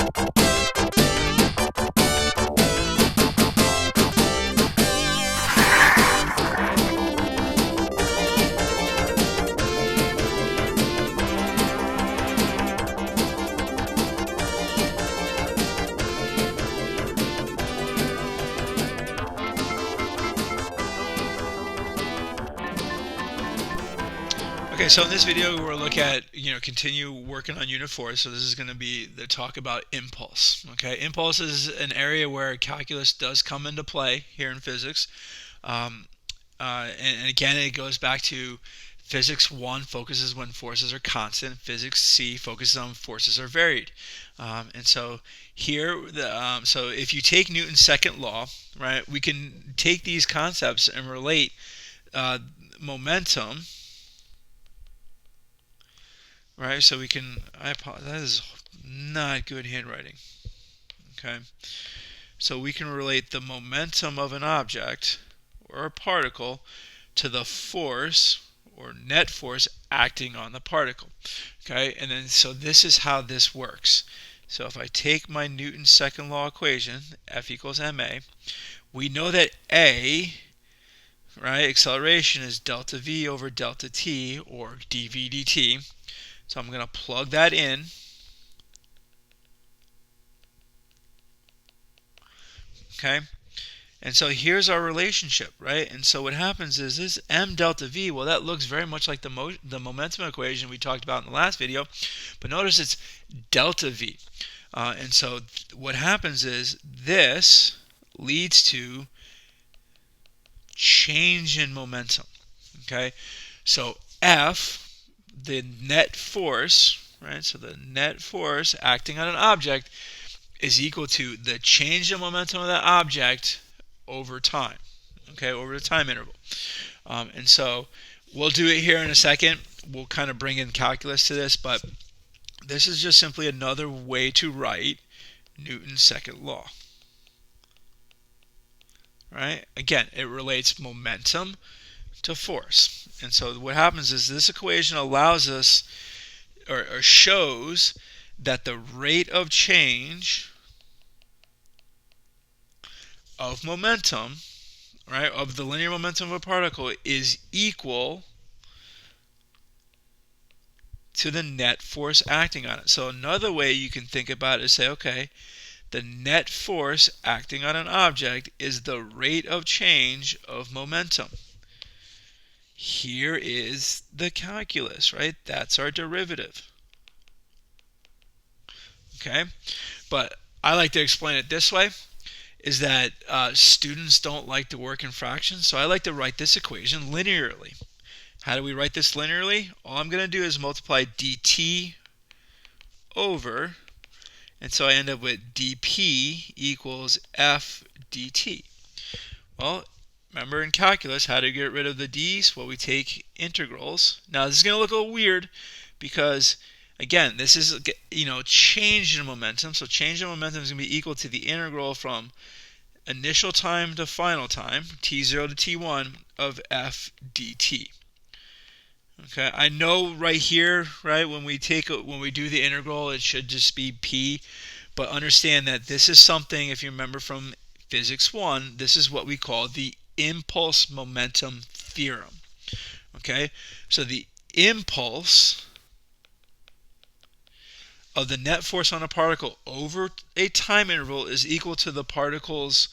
Okay, so in this video we're look at, continue working on Unit 4. So this is going to be the talk about impulse. Okay, impulse is an area where calculus does come into play here in physics. Um, and again, it goes back to Physics 1 focuses when forces are constant. Physics C focuses on forces are varied. And so here, so if you take Newton's second law, right, we can take these concepts and relate momentum. Right, so we can, I apologize, that is not good handwriting. Okay, so we can relate the momentum of an object or a particle to the force or net force acting on the particle. Okay, and then so this is how this works. So if I take my Newton's second law equation, F equals ma, we know that a, right, acceleration is delta v over delta t, or dv dt. So I'm going to plug that in. Okay, and so here's our relationship, right? And so what happens is this m delta v, well, that looks very much like the momentum equation we talked about in the last video, but notice it's delta v. And so what happens is this leads to change in momentum. Okay, so F, the net force, right? So the net force acting on an object is equal to the change in momentum of that object over time, okay, over the time interval. And so we'll do it here in a second. We'll kind of bring in calculus to this, but this is just simply another way to write Newton's second law. Right? Again, it relates momentum to force. And so what happens is this equation allows us, or shows, that the rate of change of momentum, right, of the linear momentum of a particle is equal to the net force acting on it. So another way you can think about it is say, okay, the net force acting on an object is the rate of change of momentum. Here is the calculus, right? That's our derivative. Okay, but I like to explain it this way, is that students don't like to work in fractions, so I like to write this equation linearly. How do we write this linearly? All I'm going to do is multiply dt over, and so I end up with dp equals f dt. Well, remember in calculus, how to get rid of the d's? Well, we take integrals. Now this is going to look a little weird because, again, this is, change in momentum. So change in momentum is going to be equal to the integral from initial time to final time, t0 to t1, of f dt. Okay, I know right here, right, when we do the integral, it should just be p, but understand that this is something, if you remember from Physics 1, this is what we call the impulse momentum theorem. Okay, so the impulse of the net force on a particle over a time interval is equal to the particle's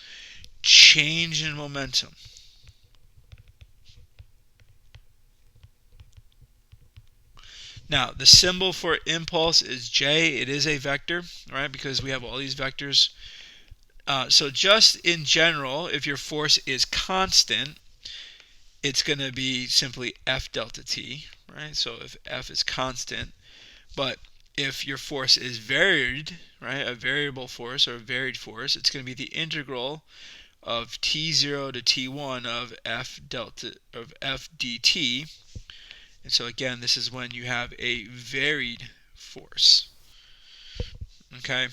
change in momentum. Now, the symbol for impulse is J. It is a vector, right, because we have all these vectors. So just in general, if your force is constant, it's going to be simply F delta T, right? So if F is constant, but if your force is varied, right, a variable force or a varied force, it's going to be the integral of T0 to T1 of F dt. And so again, this is when you have a varied force. Okay,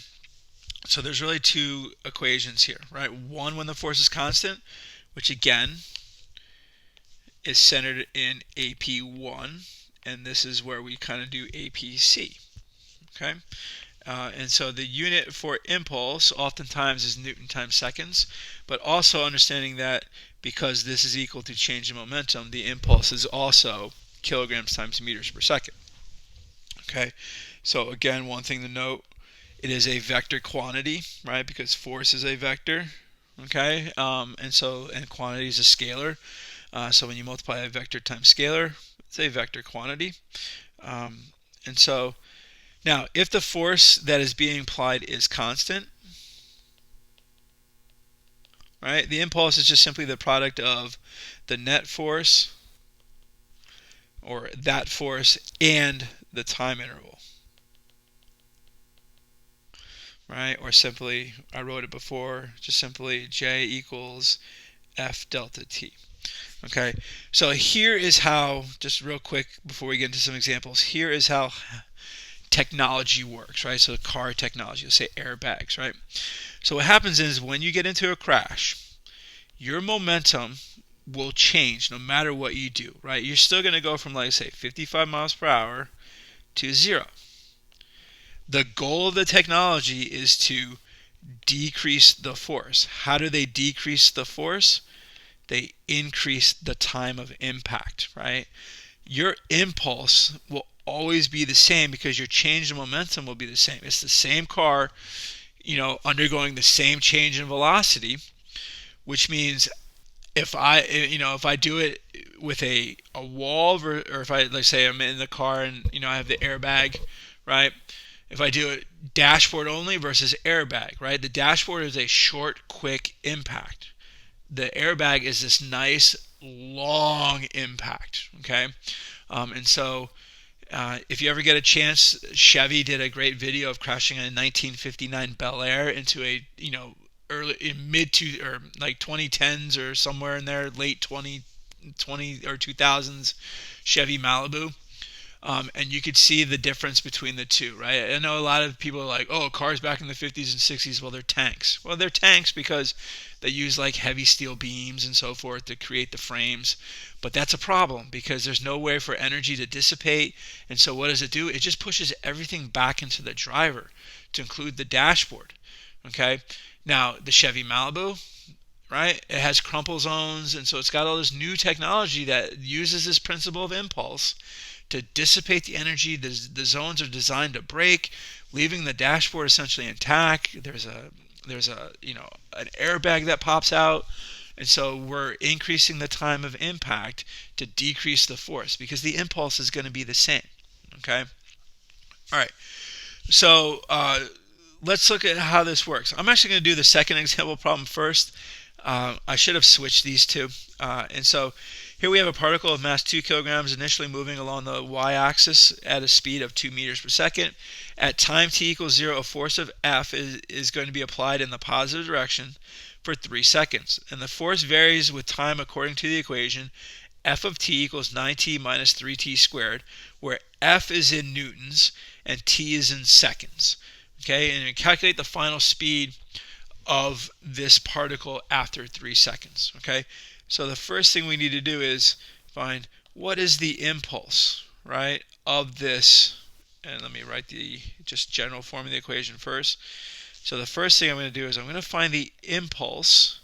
so there's really two equations here, right? One when the force is constant, which again is centered in AP1, and this is where we kind of do APC. Okay, And so the unit for impulse oftentimes is Newton times seconds, but also understanding that because this is equal to change in momentum, the impulse is also kilograms times meters per second. Okay, so again, one thing to note, it is a vector quantity, right? Because force is a vector, okay? And quantity is a scalar. So when you multiply a vector times scalar, it's a vector quantity. And so now, if the force that is being applied is constant, right? The impulse is just simply the product of the net force, or that force, and the time interval, right? Or simply, I wrote it before, just simply J equals F delta T. Okay, so here is how, just real quick before we get into some examples, here is how technology works, right? So car technology, let's say airbags, right? So what happens is when you get into a crash, your momentum will change no matter what you do, right? You're still going to go from, like, say, 55 miles per hour to 0. The goal of the technology is to decrease the force. How do they decrease the force? They increase the time of impact, right? Your impulse will always be the same because your change in momentum will be the same. It's the same car, undergoing the same change in velocity, which means if I do it with a wall, or if I, let's say I'm in the car and I have the airbag, right? If I do it dashboard only versus airbag, right? The dashboard is a short, quick impact. The airbag is this nice, long impact, okay? And so if you ever get a chance, Chevy did a great video of crashing a 1959 Bel Air into a, early mid to, or like 2010s or somewhere in there, late 2020 or 2000s Chevy Malibu. And you could see the difference between the two, right? I know a lot of people are like, oh, cars back in the 50s and 60s, well, they're tanks. Well, they're tanks because they use like heavy steel beams and so forth to create the frames. But that's a problem because there's no way for energy to dissipate. And so what does it do? It just pushes everything back into the driver, to include the dashboard. Okay? Now, the Chevy Malibu, right? It has crumple zones, and so it's got all this new technology that uses this principle of impulse to dissipate the energy. The zones are designed to break, leaving the dashboard essentially intact. There's an airbag that pops out, and so we're increasing the time of impact to decrease the force because the impulse is going to be the same. Okay. All right. So let's look at how this works. I'm actually going to do the second example problem first. I should have switched these two. And so here we have a particle of mass 2 kilograms initially moving along the y-axis at a speed of 2 meters per second. At time t equals 0, a force of F is going to be applied in the positive direction for 3 seconds. And the force varies with time according to the equation F of t equals 9t minus 3t squared, where F is in newtons and t is in seconds. Okay, and you calculate the final speed of this particle after 3 seconds. Okay, so the first thing we need to do is find what is the impulse, right, of this. And let me write the just general form of the equation first. So the first thing I'm going to do is I'm going to find the impulse,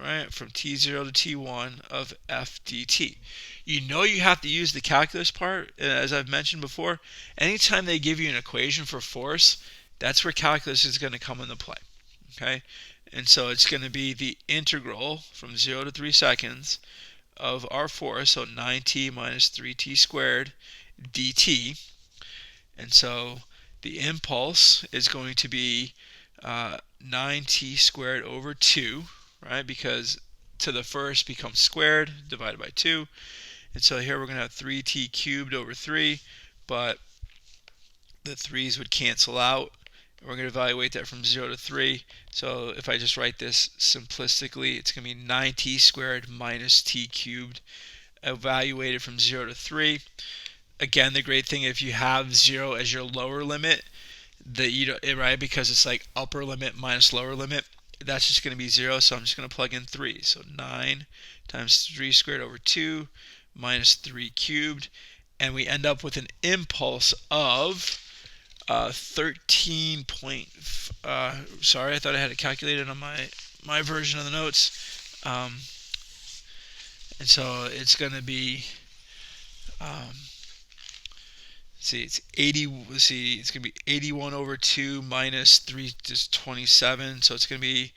right, from t0 to t1 of f dt. You know you have to use the calculus part. As I've mentioned before, anytime they give you an equation for force, that's where calculus is going to come into play. Okay, and so it's going to be the integral from 0 to 3 seconds of our force, so 9t minus 3t squared dt. And so the impulse is going to be 9t squared over 2, right, because to the first becomes squared divided by 2. And so here we're going to have 3t cubed over 3, but the 3's would cancel out. We're going to evaluate that from 0 to 3. So if I just write this simplistically, it's going to be 9t squared minus t cubed evaluated from 0 to 3. Again, the great thing, if you have 0 as your lower limit, right, because it's like upper limit minus lower limit, that's just going to be 0. So I'm just going to plug in 3. So 9 times 3 squared over 2 minus 3 cubed. And we end up with an impulse of 13 point. Sorry, I thought I had it calculated on my version of the notes. And so it's going to be, see, it's 80. Let's see, it's going to be 81 over 2 minus 3 is 27. So it's going to be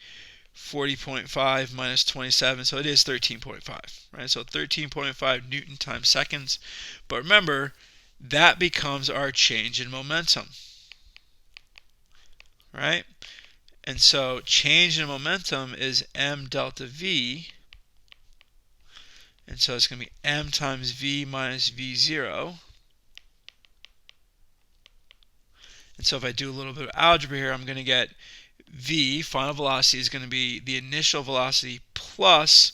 40.5 minus 27. So it is 13.5, right? So 13.5 Newton times seconds. But remember, that becomes our change in momentum, right? And so change in momentum is m delta v. And so it's going to be m times v minus v0. And so if I do a little bit of algebra here, I'm going to get v, final velocity, is going to be the initial velocity plus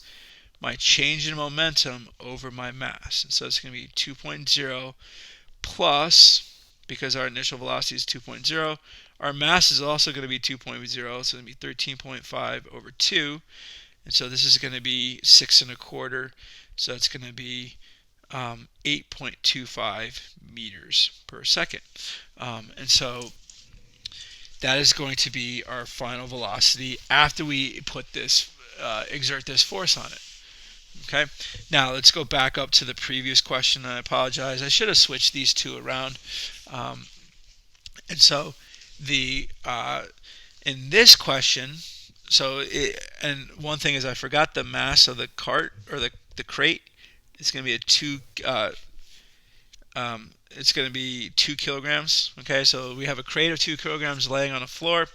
my change in momentum over my mass. And so it's going to be 2.0 plus, because our initial velocity is 2.0, our mass is also going to be 2.0, so it's going to be 13.5 over 2. And so this is going to be 6 1/4, so it's going to be 8.25 meters per second. And so that is going to be our final velocity after we put this, exert this force on it. Okay, now let's go back up to the previous question. I apologize, I should have switched these two around. And so the in this question, and one thing is I forgot the mass of the cart, or the crate. It's going to be it's going to be 2 kilograms. Okay, so we have a crate of 2 kilograms laying on a floor.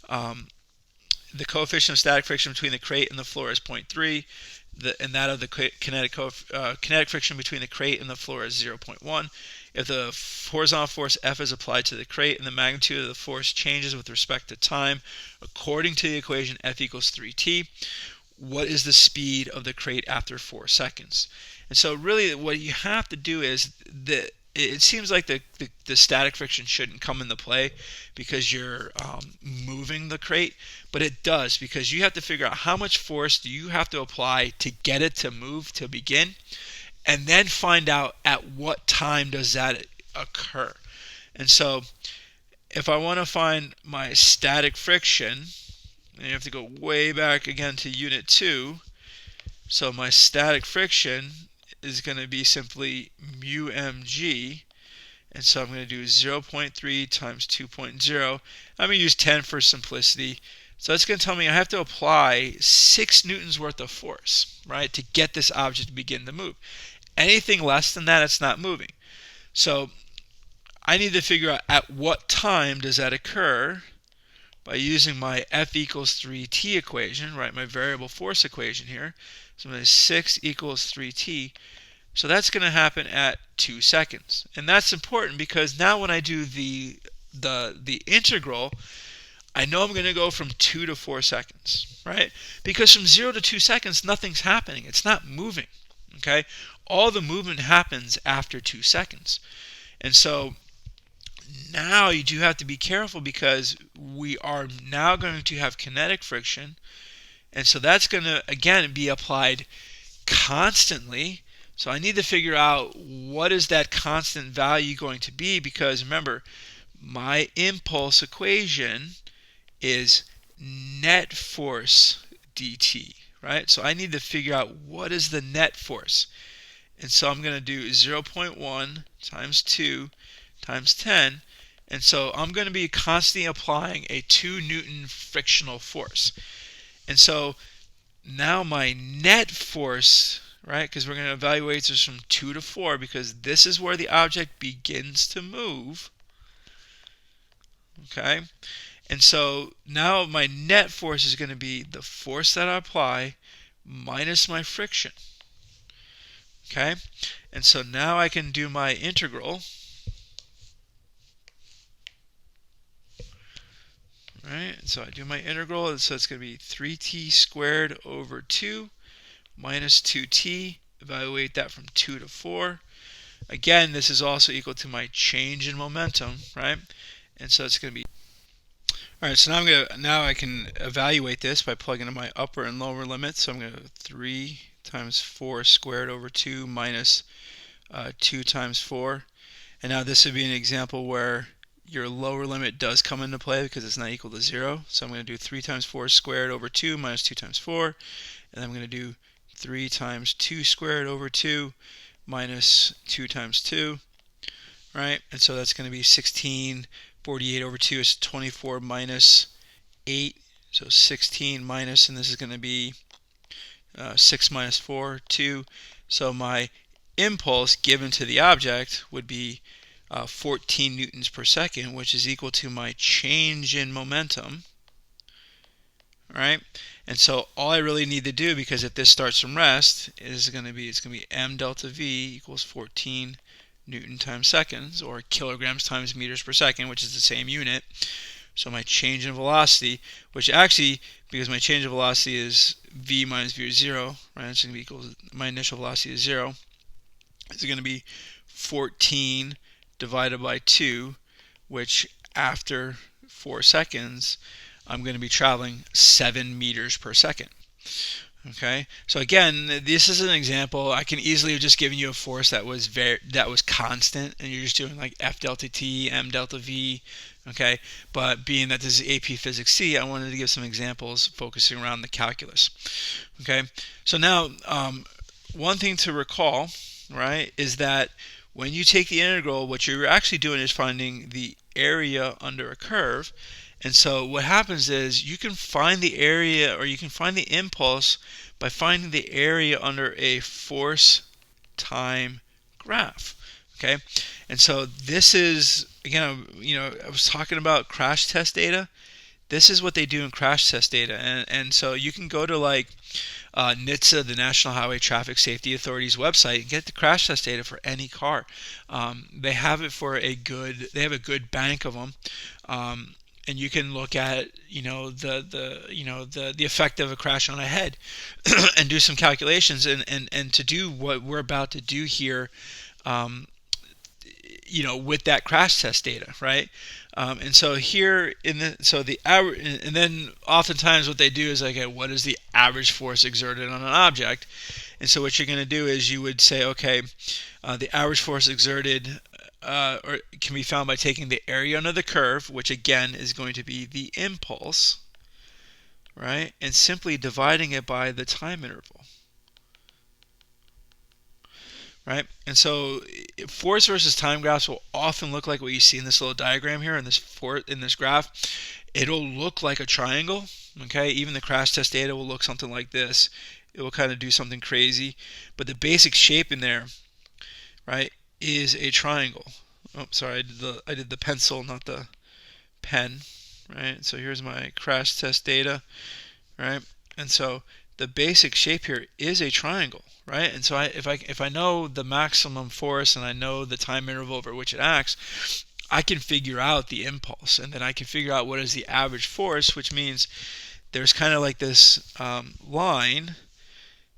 The coefficient of static friction between the crate and the floor is 0.3. And that of the kinetic friction between the crate and the floor is 0.1. If the horizontal force F is applied to the crate and the magnitude of the force changes with respect to time, according to the equation F equals 3t, what is the speed of the crate after 4 seconds? And so really what you have to do is, it seems like the static friction shouldn't come into play because you're moving the crate, but it does, because you have to figure out how much force do you have to apply to get it to move to begin, and then find out at what time does that occur. And so if I want to find my static friction, and you have to go way back again to unit 2. So my static friction is going to be simply mu mg, and so I'm going to do 0.3 times 2.0. I'm going to use 10 for simplicity. So it's going to tell me I have to apply 6 newtons worth of force, right, to get this object to begin to move. Anything less than that, it's not moving. So I need to figure out at what time does that occur by using my F equals 3t equation, right, my variable force equation here. So I'm going to 6 equals 3t. So that's going to happen at 2 seconds. And that's important because now when I do the integral, I know I'm going to go from 2 to 4 seconds, right? Because from 0 to 2 seconds, nothing's happening. It's not moving, okay? All the movement happens after 2 seconds. And so now you do have to be careful because we are now going to have kinetic friction. And so that's going to, again, be applied constantly. So I need to figure out what is that constant value going to be, because remember, my impulse equation is net force dt, right? So I need to figure out what is the net force. And so I'm going to do 0.1 times 2 times 10. And so I'm going to be constantly applying a 2 Newton frictional force. And so now my net force, right, because we're going to evaluate this from 2 to 4 because this is where the object begins to move. Okay, and so now my net force is going to be the force that I apply minus my friction. Okay, and so now I can do my integral. Right, so I do my integral, and so it's going to be 3t squared over 2 minus 2t. Evaluate that from 2 to 4. Again, this is also equal to my change in momentum, right? And so it's going to be. All right, so now I can evaluate this by plugging in my upper and lower limits. So I'm going to 3 times 4 squared over 2 minus 2 times 4. And now this would be an example where your lower limit does come into play because it's not equal to 0. So I'm going to do 3 times 4 squared over 2 minus 2 times 4. And I'm going to do 3 times 2 squared over 2 minus 2 times 2. Right? And so that's going to be 16. 48 over 2 is 24 minus 8. So 16 minus, and this is going to be 6 minus 4, 2. So my impulse given to the object would be 14 newtons per second, which is equal to my change in momentum. Right? And so all I really need to do, because if this starts from rest, is going to be m delta v equals 14 Newton times seconds, or kilograms times meters per second, which is the same unit. So my change in velocity, which actually, because my change in velocity is v minus v is 0, right? It's going to be equal to my initial velocity is 0. It's going to be 14 divided by 2, which after 4 seconds, I'm going to be traveling 7 meters per second. Okay, so again, this is an example. I can easily have just given you a force that was constant, and you're just doing like F delta T, M delta V. Okay, but being that this is AP Physics C, I wanted to give some examples focusing around the calculus. Okay, so now one thing to recall, right, is that when you take the integral, what you're actually doing is finding the area under a curve. And so what happens is you can find the area, or you can find the impulse by finding the area under a force time graph. Okay, and so this is, again, I was talking about crash test data. This is what they do in crash test data, and so you can go to like NHTSA, the National Highway Traffic Safety Authority's website, and get the crash test data for any car. They have it for they have a good bank of them. And you can look at the effect of a crash on a head and do some calculations, and to do what we're about to do here, with that crash test data, right? And so here the average, and then oftentimes what they do is like, okay, what is the average force exerted on an object? And so what you're going to do is you would say, okay, the average force exerted or can be found by taking the area under the curve, which again is going to be the impulse, right, and simply dividing it by the time interval, right? And so force versus time graphs will often look like what you see in this little diagram here in this graph. It'll look like a triangle. Okay, even the crash test data will look something like this. It will kind of do something crazy, but the basic shape in there, right, is a triangle. Oh, sorry, I did the pencil, not the pen, right? So here's my crash test data, right? And so the basic shape here is a triangle, right? And so if I know the maximum force and I know the time interval over which it acts, I can figure out the impulse, and then I can figure out what is the average force, which means there's kind of like this line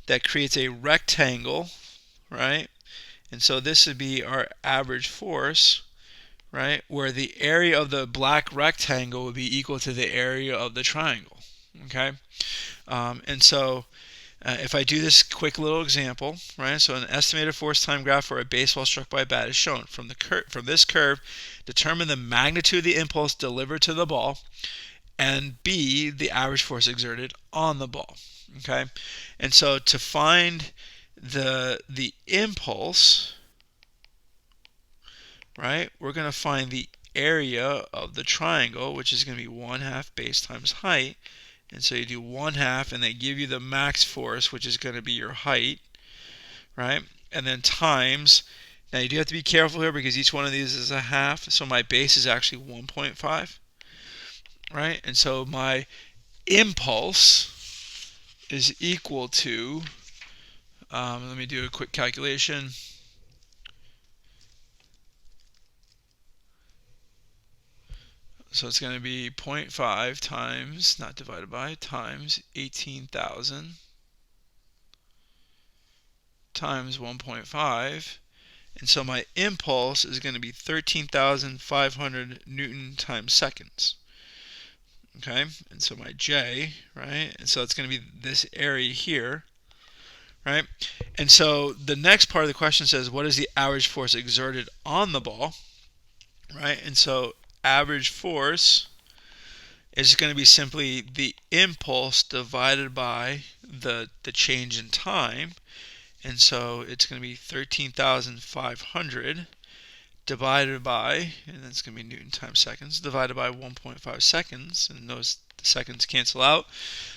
that creates a rectangle, right? And so this would be our average force, right, where the area of the black rectangle would be equal to the area of the triangle. Okay, and so if I do this quick little example, right, so an estimated force time graph for a baseball struck by a bat is shown. From this curve, determine the magnitude of the impulse delivered to the ball, and B, the average force exerted on the ball. Okay, and so to find the impulse, right, we're going to find the area of the triangle, which is going to be 1/2 base times height. And so you do 1/2, and they give you the max force, which is going to be your height, right? And then times, now you do have to be careful here because each one of these is a half, so my base is actually 1.5, right? And so my impulse is equal to, let me do a quick calculation. So it's going to be 0.5 times, not divided by, times 18,000 times 1.5. And so my impulse is going to be 13,500 Newton times seconds. Okay, and so my J, right, and so it's going to be this area here, right? And so the next part of the question says, what is the average force exerted on the ball, right? And so average force is going to be simply the impulse divided by the change in time. And so it's going to be 13,500 divided by, and that's going to be Newton times seconds, divided by 1.5 seconds, and those the seconds cancel out.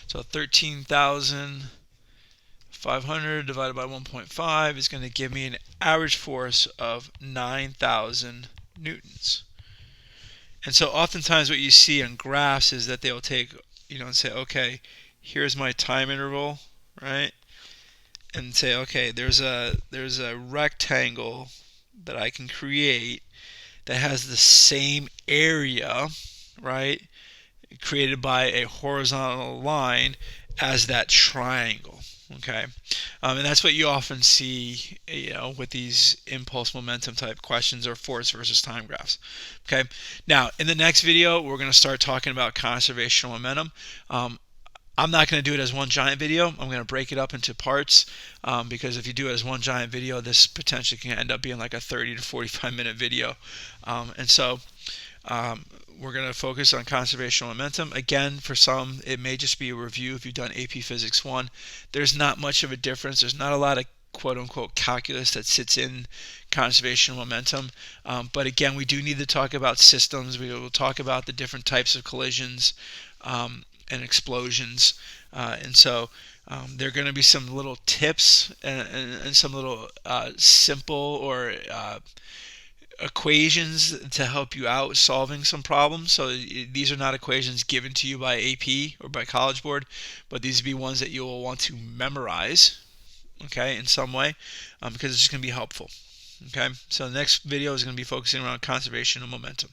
So 13,500 divided by 1.5 is going to give me an average force of 9,000 newtons. And so oftentimes what you see on graphs is that they'll take, and say, okay, here's my time interval, right? And say, okay, there's a rectangle that I can create that has the same area, right, created by a horizontal line as that triangle. Okay, and that's what you often see, with these impulse momentum type questions or force versus time graphs. Okay, now in the next video we're going to start talking about conservation of momentum. I'm not going to do it as one giant video. I'm going to break it up into parts, because if you do it as one giant video, this potentially can end up being like a 30 to 45 minute video. And so we're going to focus on conservation of momentum. Again, for some, it may just be a review if you've done AP Physics 1. There's not much of a difference. There's not a lot of quote-unquote calculus that sits in conservation of momentum. But again, we do need to talk about systems. We will talk about the different types of collisions and explosions. And so there are going to be some little tips and some little simple or equations to help you out solving some problems. So these are not equations given to you by AP or by College Board, but these will be ones that you will want to memorize, okay, in some way, because it's just going to be helpful. Okay, so the next video is going to be focusing around conservation of momentum.